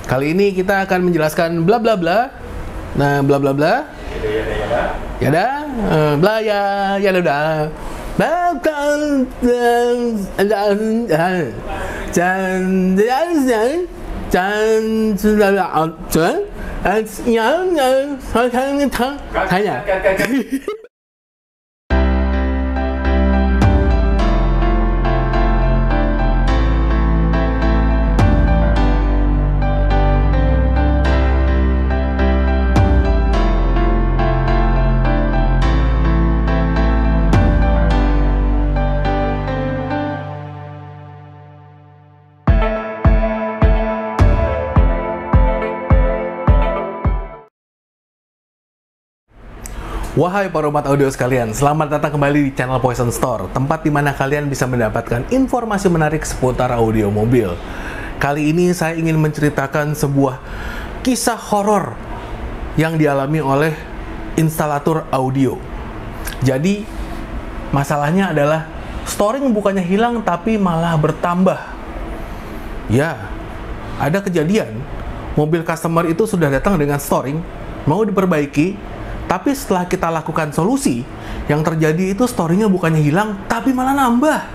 Kali ini kita akan menjelaskan bla bla bla. Nah, bla bla bla. Ya dah, bla ya udah. Tanya. Wahai para umat audio sekalian, selamat datang kembali di channel Poison Store, tempat di mana kalian bisa mendapatkan informasi menarik seputar audio mobil. Kali ini saya ingin menceritakan sebuah kisah horor yang dialami oleh instalator audio. Jadi, masalahnya adalah storing bukannya hilang tapi malah bertambah. Ya, ada kejadian mobil customer itu sudah datang dengan storing, mau diperbaiki. Tapi setelah kita lakukan solusi, yang terjadi itu story-nya bukannya hilang, tapi malah nambah.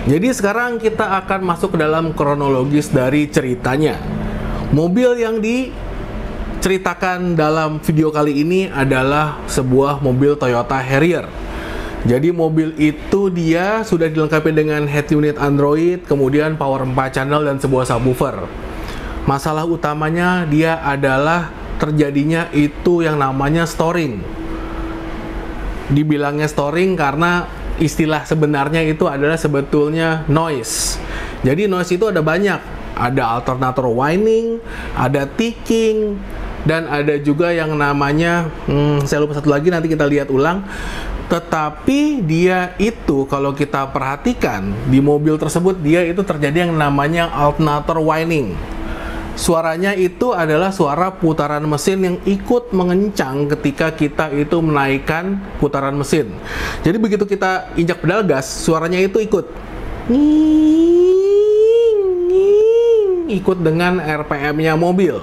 Jadi sekarang kita akan masuk ke dalam kronologis dari ceritanya. Mobil yang diceritakan dalam video kali ini adalah sebuah mobil Toyota Harrier. Jadi mobil itu dia sudah dilengkapi dengan head unit Android, kemudian power 4 channel dan sebuah subwoofer. Masalah utamanya dia adalah terjadinya itu yang namanya storing. Dibilangnya storing karena istilah sebenarnya itu adalah sebetulnya noise. Jadi noise itu ada banyak. Ada alternator whining, ada ticking, dan ada juga yang namanya, saya lupa satu lagi, nanti kita lihat ulang. Tetapi dia itu kalau kita perhatikan di mobil tersebut dia itu terjadi yang namanya alternator whining. Suaranya itu adalah suara putaran mesin yang ikut mengencang ketika kita itu menaikkan putaran mesin. Jadi begitu kita injak pedal gas, suaranya itu ikut dengan RPM-nya mobil.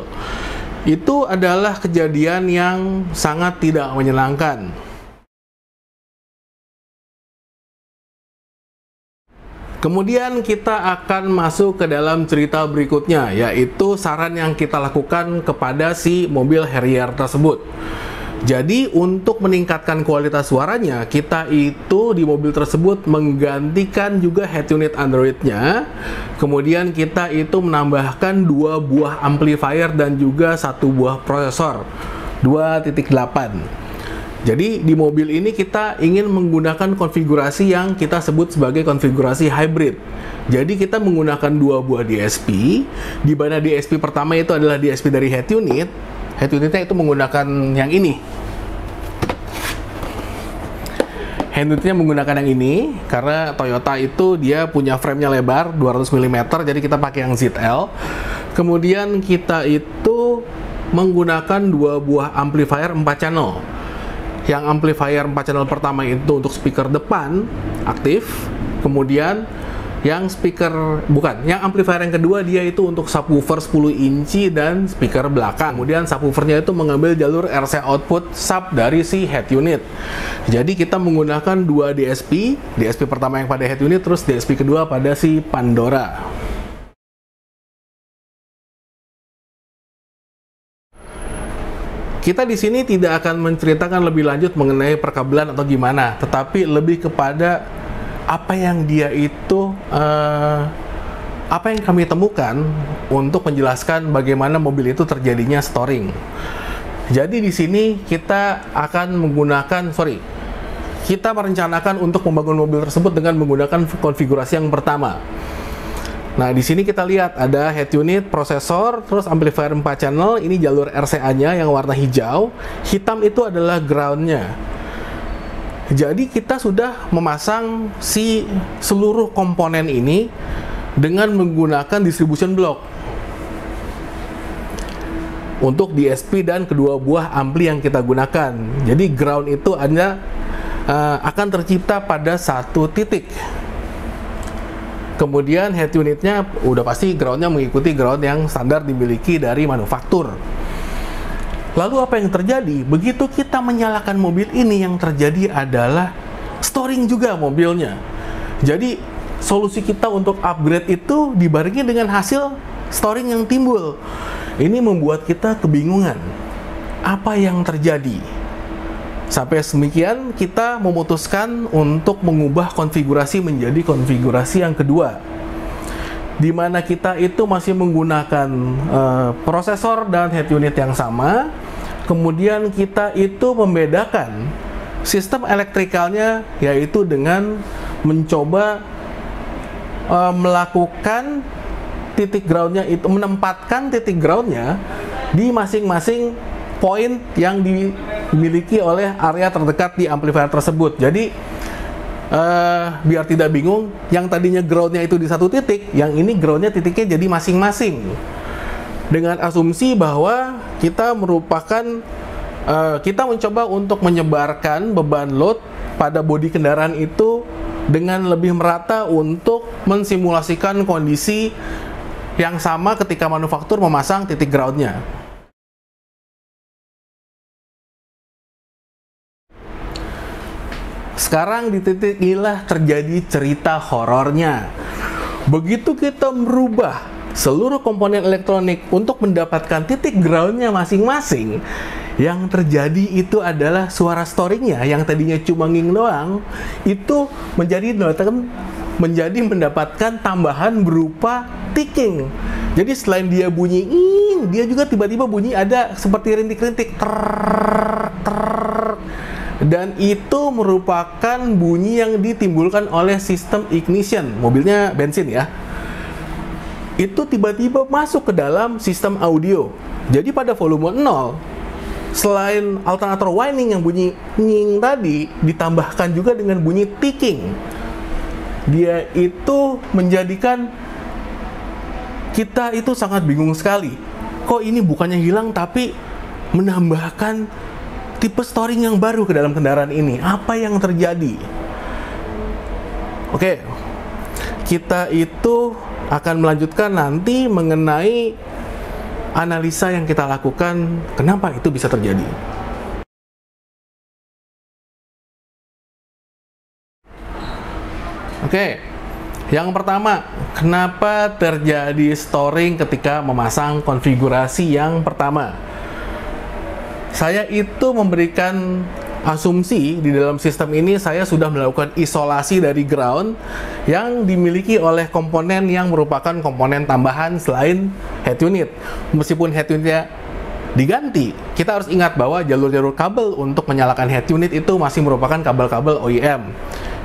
Itu adalah kejadian yang sangat tidak menyenangkan. Kemudian kita akan masuk ke dalam cerita berikutnya, yaitu saran yang kita lakukan kepada si mobil Harrier tersebut. Jadi untuk meningkatkan kualitas suaranya, kita itu di mobil tersebut menggantikan juga head unit Android-nya. Kemudian kita itu menambahkan 2 buah amplifier dan juga 1 buah prosesor 2.8. Jadi di mobil ini kita ingin menggunakan konfigurasi yang kita sebut sebagai konfigurasi hybrid. Jadi kita menggunakan 2 buah DSP, di mana DSP pertama itu adalah DSP dari head unit. Head unitnya itu menggunakan yang ini. Head unitnya menggunakan yang ini karena Toyota itu dia punya frame-nya lebar 200 mm, jadi kita pakai yang ZL. Kemudian kita itu menggunakan 2 buah amplifier 4 channel. Yang amplifier 4 channel pertama itu untuk speaker depan aktif, kemudian yang amplifier yang kedua dia itu untuk subwoofer 10 inci dan speaker belakang. Kemudian subwoofernya itu mengambil jalur RC output sub dari si head unit. Jadi kita menggunakan 2 DSP, DSP pertama yang pada head unit, terus DSP kedua pada si Pandora. Kita di sini tidak akan menceritakan lebih lanjut mengenai perkabelan atau gimana, tetapi lebih kepada apa yang dia itu, apa yang kami temukan untuk menjelaskan bagaimana mobil itu terjadinya storing. Jadi di sini kita akan menggunakan, kita merencanakan untuk membangun mobil tersebut dengan menggunakan konfigurasi yang pertama. Nah, di sini kita lihat ada head unit, prosesor, terus amplifier 4 channel, ini jalur RCA-nya yang warna hijau, hitam itu adalah ground-nya. Jadi kita sudah memasang si seluruh komponen ini dengan menggunakan distribution block. untuk DSP dan kedua buah ampli yang kita gunakan. Jadi ground itu akan tercipta pada satu titik. Kemudian head unitnya udah pasti groundnya mengikuti ground yang standar dimiliki dari manufaktur. Lalu apa yang terjadi? Begitu kita menyalakan mobil ini, yang terjadi adalah storing juga mobilnya. Jadi solusi kita untuk upgrade itu dibarengi dengan hasil storing yang timbul. Ini membuat kita kebingungan. Apa yang terjadi? Sampai semikian kita memutuskan untuk mengubah konfigurasi menjadi konfigurasi yang kedua, di mana kita itu masih menggunakan prosesor dan head unit yang sama. Kemudian kita itu membedakan sistem elektrikalnya, yaitu dengan mencoba melakukan titik groundnya itu, menempatkan titik groundnya di masing-masing poin yang dimiliki oleh area terdekat di amplifier tersebut. Jadi biar tidak bingung, yang tadinya groundnya itu di satu titik, yang ini groundnya titiknya jadi masing-masing, dengan asumsi bahwa kita mencoba untuk menyebarkan beban load pada bodi kendaraan itu dengan lebih merata untuk mensimulasikan kondisi yang sama ketika manufaktur memasang titik groundnya. Sekarang di titik inilah terjadi cerita horornya. Begitu kita merubah seluruh komponen elektronik untuk mendapatkan titik groundnya masing-masing, yang terjadi itu adalah suara storingnya yang tadinya cuma nging doang, itu menjadi mendapatkan tambahan berupa ticking. Jadi selain dia bunyi ing, dia juga tiba-tiba bunyi ada seperti rintik-rintik, dan itu merupakan bunyi yang ditimbulkan oleh sistem ignition, mobilnya bensin ya. Itu tiba-tiba masuk ke dalam sistem audio. Jadi pada volume 0, selain alternator winding yang bunyi nying tadi, ditambahkan juga dengan bunyi ticking. Dia itu menjadikan kita itu sangat bingung sekali. Kok ini bukannya hilang tapi menambahkan tipe storing yang baru ke dalam kendaraan ini? Apa yang terjadi? Oke, kita itu akan melanjutkan nanti mengenai analisa yang kita lakukan, kenapa itu bisa terjadi. Oke, yang pertama, kenapa terjadi storing ketika memasang konfigurasi yang pertama? Saya itu memberikan asumsi di dalam sistem ini saya sudah melakukan isolasi dari ground yang dimiliki oleh komponen yang merupakan komponen tambahan selain head unit. Meskipun head unitnya diganti, kita harus ingat bahwa jalur-jalur kabel untuk menyalakan head unit itu masih merupakan kabel-kabel OEM.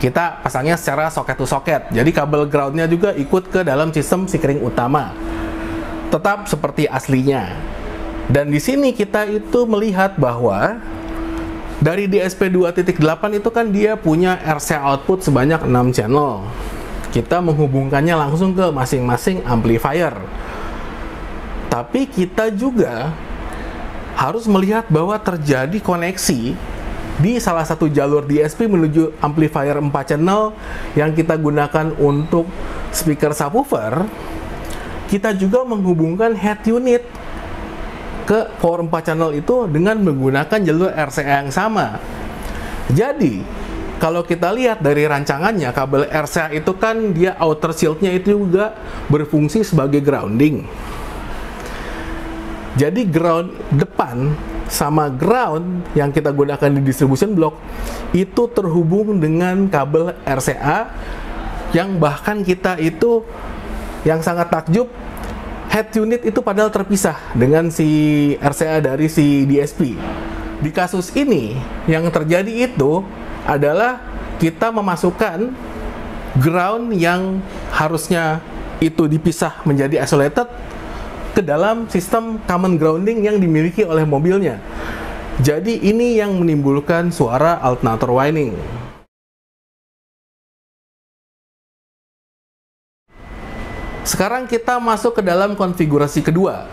Kita pasangnya secara socket to socket, jadi kabel groundnya juga ikut ke dalam sistem sikring utama, tetap seperti aslinya. Dan di sini kita itu melihat bahwa dari DSP 2.8 itu kan dia punya RCA output sebanyak 6 channel. Kita menghubungkannya langsung ke masing-masing amplifier. Tapi kita juga harus melihat bahwa terjadi koneksi di salah satu jalur DSP menuju amplifier 4 channel yang kita gunakan untuk speaker subwoofer. Kita juga menghubungkan head unit ke power 4 channel itu dengan menggunakan jalur RCA yang sama. Jadi, kalau kita lihat dari rancangannya, kabel RCA itu kan dia outer shield-nya itu juga berfungsi sebagai grounding. Jadi ground depan sama ground yang kita gunakan di distribution block itu terhubung dengan kabel RCA, yang bahkan kita itu yang sangat takjub, head unit itu padahal terpisah dengan si RCA dari si DSP. Di kasus ini yang terjadi itu adalah kita memasukkan ground yang harusnya itu dipisah menjadi isolated ke dalam sistem common grounding yang dimiliki oleh mobilnya. Jadi ini yang menimbulkan suara alternator winding. Sekarang kita masuk ke dalam konfigurasi kedua,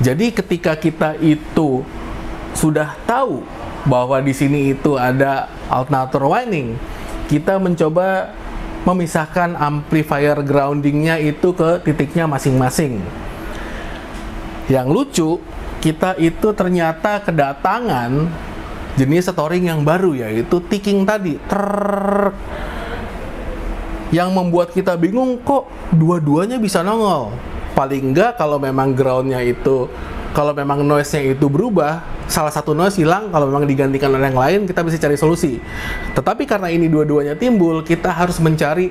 Jadi ketika kita itu sudah tahu bahwa di sini itu ada alternator winding, kita mencoba memisahkan amplifier groundingnya itu ke titiknya masing-masing. Yang lucu, kita itu ternyata kedatangan jenis setoring yang baru, yaitu ticking tadi. Yang membuat kita bingung, kok dua-duanya bisa nongol. Paling enggak kalau memang groundnya itu, kalau memang noise-nya itu berubah, salah satu noise hilang, kalau memang digantikan oleh yang lain, kita bisa cari solusi. Tetapi karena ini dua-duanya timbul, kita harus mencari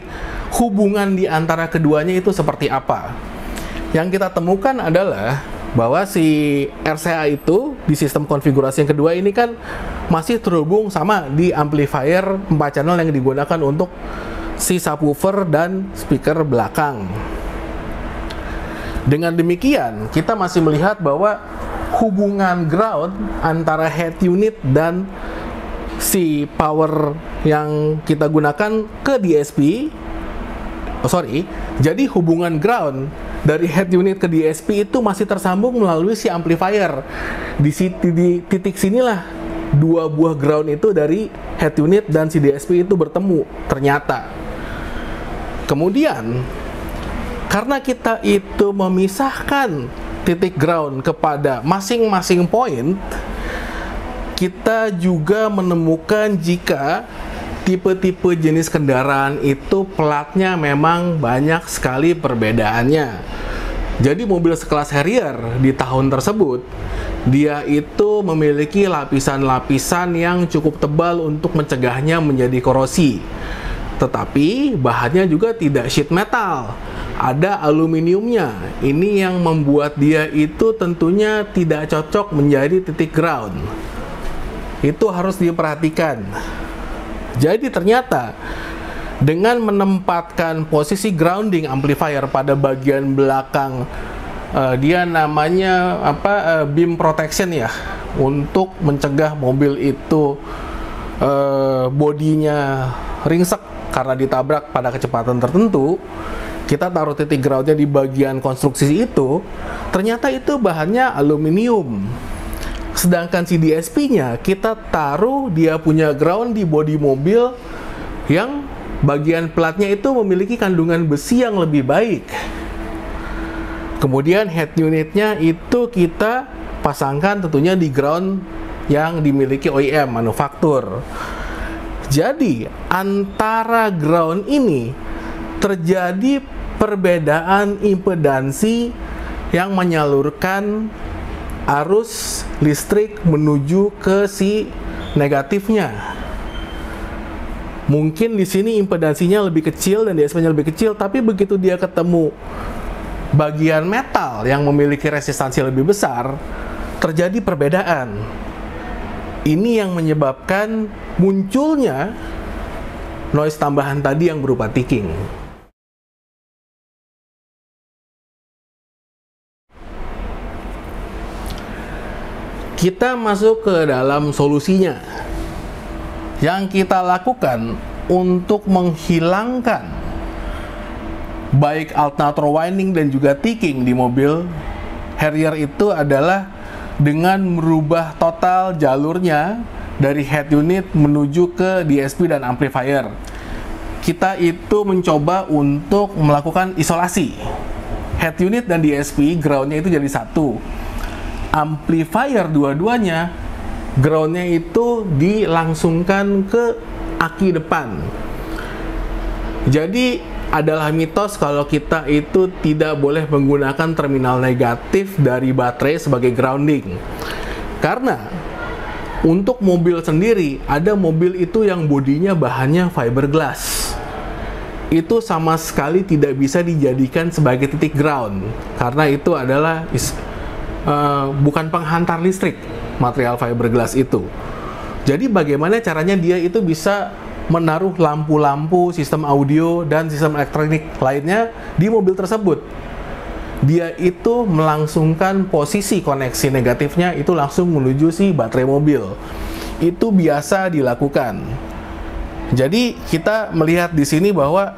hubungan di antara keduanya itu seperti apa. Yang kita temukan adalah bahwa si RCA itu di sistem konfigurasi yang kedua ini kan masih terhubung sama di amplifier 4 channel yang digunakan untuk si subwoofer dan speaker belakang. Dengan demikian, kita masih melihat bahwa hubungan ground antara head unit dan si power yang kita gunakan ke DSP, jadi hubungan ground dari head unit ke DSP itu masih tersambung melalui si amplifier. Di titik sinilah dua buah ground itu dari head unit dan si DSP itu bertemu ternyata. Kemudian, karena kita itu memisahkan titik ground kepada masing-masing point, kita juga menemukan jika tipe-tipe jenis kendaraan itu platnya memang banyak sekali perbedaannya. Jadi mobil sekelas Harrier di tahun tersebut, dia itu memiliki lapisan-lapisan yang cukup tebal untuk mencegahnya menjadi korosi. Tetapi bahannya juga tidak sheet metal, ada aluminiumnya. Ini yang membuat dia itu tentunya tidak cocok menjadi titik ground. Itu harus diperhatikan. Jadi ternyata dengan menempatkan posisi grounding amplifier pada bagian belakang, dia namanya beam protection ya, untuk mencegah mobil itu bodinya ringsek karena ditabrak pada kecepatan tertentu. Kita taruh titik groundnya di bagian konstruksi itu, ternyata itu bahannya aluminium. Sedangkan si DSP-nya kita taruh dia punya ground di bodi mobil yang bagian platnya itu memiliki kandungan besi yang lebih baik. Kemudian head unitnya itu kita pasangkan tentunya di ground yang dimiliki OEM manufaktur. Jadi antara ground ini terjadi perbedaan impedansi yang menyalurkan arus listrik menuju ke si negatifnya. Mungkin di sini impedansinya lebih kecil dan DSP-nya lebih kecil, tapi begitu dia ketemu bagian metal yang memiliki resistansi lebih besar, terjadi perbedaan. Ini yang menyebabkan munculnya noise tambahan tadi yang berupa ticking. Kita masuk ke dalam solusinya. Yang kita lakukan untuk menghilangkan baik alternator winding dan juga ticking di mobil Harrier itu adalah dengan merubah total jalurnya dari head unit menuju ke DSP dan amplifier. Kita itu mencoba untuk melakukan isolasi. Head unit dan DSP groundnya itu jadi satu. Amplifier dua-duanya groundnya itu dilangsungkan ke aki depan. Jadi adalah mitos kalau kita itu tidak boleh menggunakan terminal negatif dari baterai sebagai grounding. Karena untuk mobil sendiri, ada mobil itu yang bodinya bahannya fiberglass. Itu sama sekali tidak bisa dijadikan sebagai titik ground. Karena itu adalah bukan penghantar listrik, material fiberglass itu. Jadi bagaimana caranya dia itu bisa menaruh lampu-lampu, sistem audio, dan sistem elektronik lainnya di mobil tersebut? Dia itu melangsungkan posisi koneksi negatifnya itu langsung menuju si baterai mobil. Itu biasa dilakukan. Jadi kita melihat di sini bahwa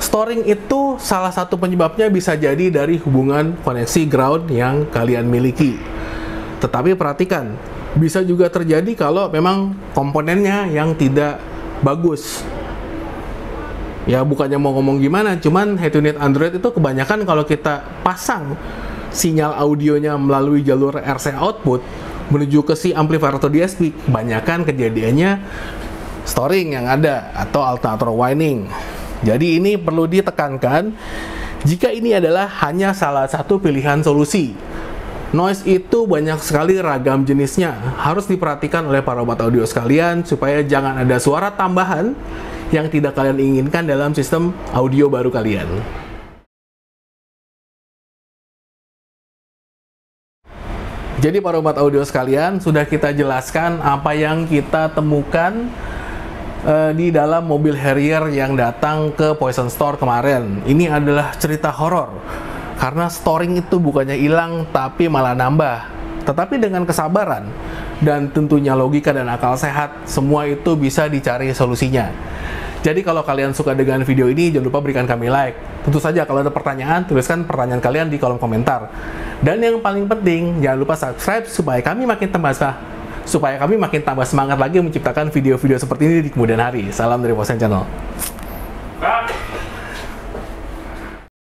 Storing itu salah satu penyebabnya bisa jadi dari hubungan koneksi ground yang kalian miliki. Tetapi perhatikan, bisa juga terjadi kalau memang komponennya yang tidak bagus. Ya bukannya mau ngomong gimana, cuman head unit Android itu kebanyakan kalau kita pasang sinyal audionya melalui jalur RCA output menuju ke si amplifier atau DSP, kebanyakan kejadiannya storing yang ada atau alternator winding. Jadi ini perlu ditekankan, jika ini adalah hanya salah satu pilihan solusi. Noise itu banyak sekali ragam jenisnya, harus diperhatikan oleh para sobat audio sekalian supaya jangan ada suara tambahan yang tidak kalian inginkan dalam sistem audio baru kalian. Jadi para sobat audio sekalian, sudah kita jelaskan apa yang kita temukan di dalam mobil Harrier yang datang ke Poison Store kemarin. Ini adalah cerita horor, karena storing itu bukannya hilang tapi malah nambah. Tetapi dengan kesabaran dan tentunya logika dan akal sehat, semua itu bisa dicari solusinya. Jadi kalau kalian suka dengan video ini, jangan lupa berikan kami like. Tentu saja kalau ada pertanyaan, tuliskan pertanyaan kalian di kolom komentar. Dan yang paling penting, jangan lupa subscribe supaya kami makin tambah semangat lagi menciptakan video-video seperti ini di kemudian hari. Salam dari Posen Channel.